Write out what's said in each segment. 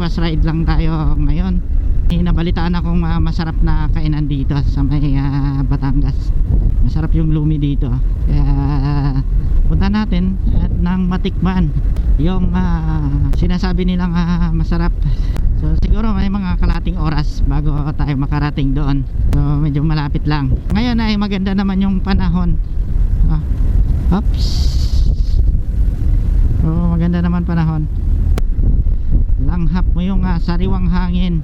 breakfast ride lang tayo ngayon. Nabalitaan akong masarap na kainan dito sa may Batangas. Masarap yung lumi dito. Kaya punta natin at nang matikman yung sinasabi nilang masarap. So siguro may mga kalating oras bago tayo makarating doon. So medyo malapit lang. Ngayon ay maganda naman yung panahon. Oops. So maganda naman panahon. Langhap mo yung sariwang hangin.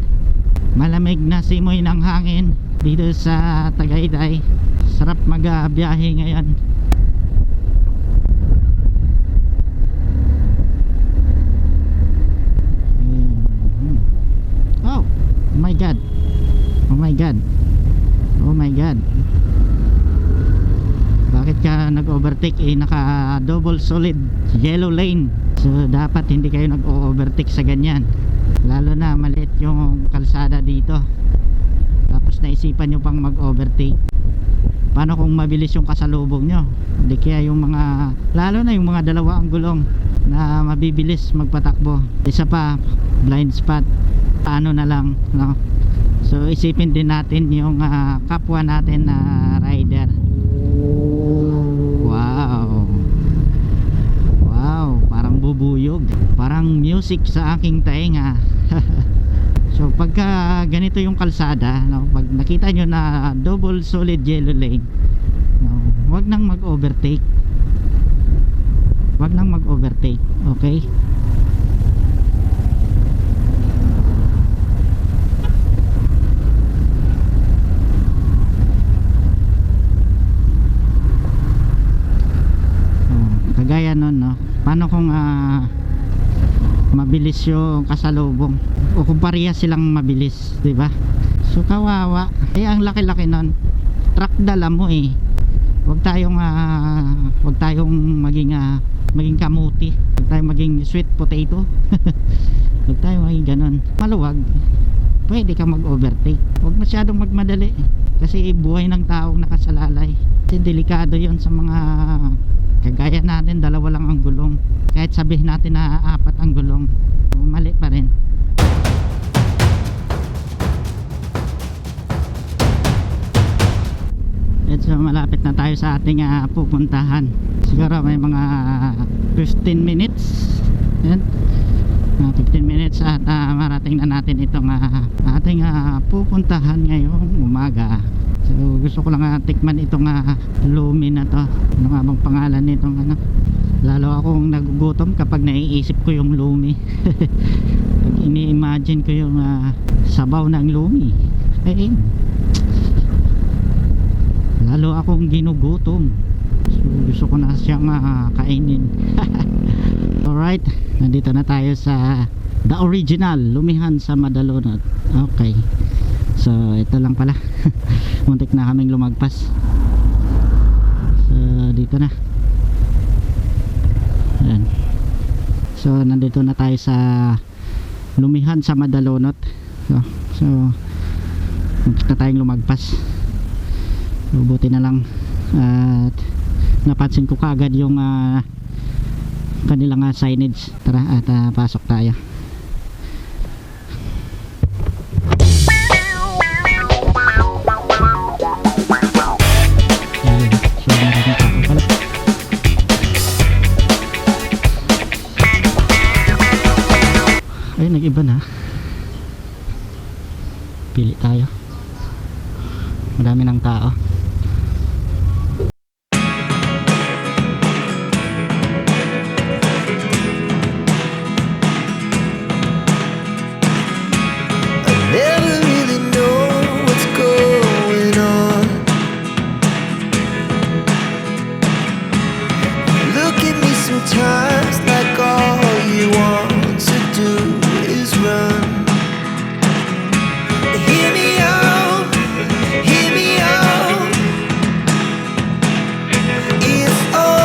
Malamig na simoy ng hangin dito sa Tagaytay. Sarap magbiyahe ngayon. Oh my god. Oh my god. Oh my god. Bakit ka nag-overtake? Naka double solid yellow lane. So dapat hindi kayo nag-overtake sa ganyan. Lalo na maliit yung kalsada dito. Tapos naisipan nyo pang mag-overtake. Paano kung mabilis yung kasalubong nyo? Hindi kaya yung mga, lalo na yung mga dalawa ang gulong na mabibilis magpatakbo. Isa pa, blind spot. Paano na lang, no? So isipin din natin yung kapwa natin na rider. Wow. Wow, parang bubuyog. Parang music sa aking tainga. So pagka ganito yung kalsada, no, pag nakita nyo na double solid yellow lane, no, wag nang mag-overtake. Wag nang mag-overtake, okay? Kagaya nun, no? Paano kung mabilis yung kasalubong o kung parehas silang mabilis, di ba? So kawawa. Ang laki-laki nun. Truck dala mo eh. Huwag tayong maging kamuti. Huwag tayong maging sweet potato. Huwag tayong maging ganun. Maluwag. Pwede ka mag-overtake. Huwag masyadong magmadali. Kasi buhay ng taong nakasalalay. Kasi delikado yon sa mga kagaya natin, dalawa lang ang gulong. Kahit sabihin natin na apat ang gulong, mali pa rin. So malapit na tayo sa ating pupuntahan. Siguro may mga 15 minutes. Yan. 15 minutes at marating na natin itong ating pupuntahan ngayong umaga. So gusto ko lang tikman itong lumi na to. Ano nga bang pangalan nitong ano? Lalo akong nagugutom kapag naiisip ko yung lumi. Pag ini-imagine ko yung sabaw ng lumi, lalo akong ginugutom. So gusto ko na siyang kainin. Alright, nandito na tayo sa the original Lumihan sa Madalonot. Okay, so ito lang pala. Muntik na kaming lumagpas. So dito na. Ayan. So nandito na tayo sa Lumihan sa Madalonot. So muntik na tayong lumagpas. So buti na lang at napansin ko kaagad yung kanilang signage. Tara at pasok tayo. Ay, nag-iba na. Pili tayo. Madami ng tao. Time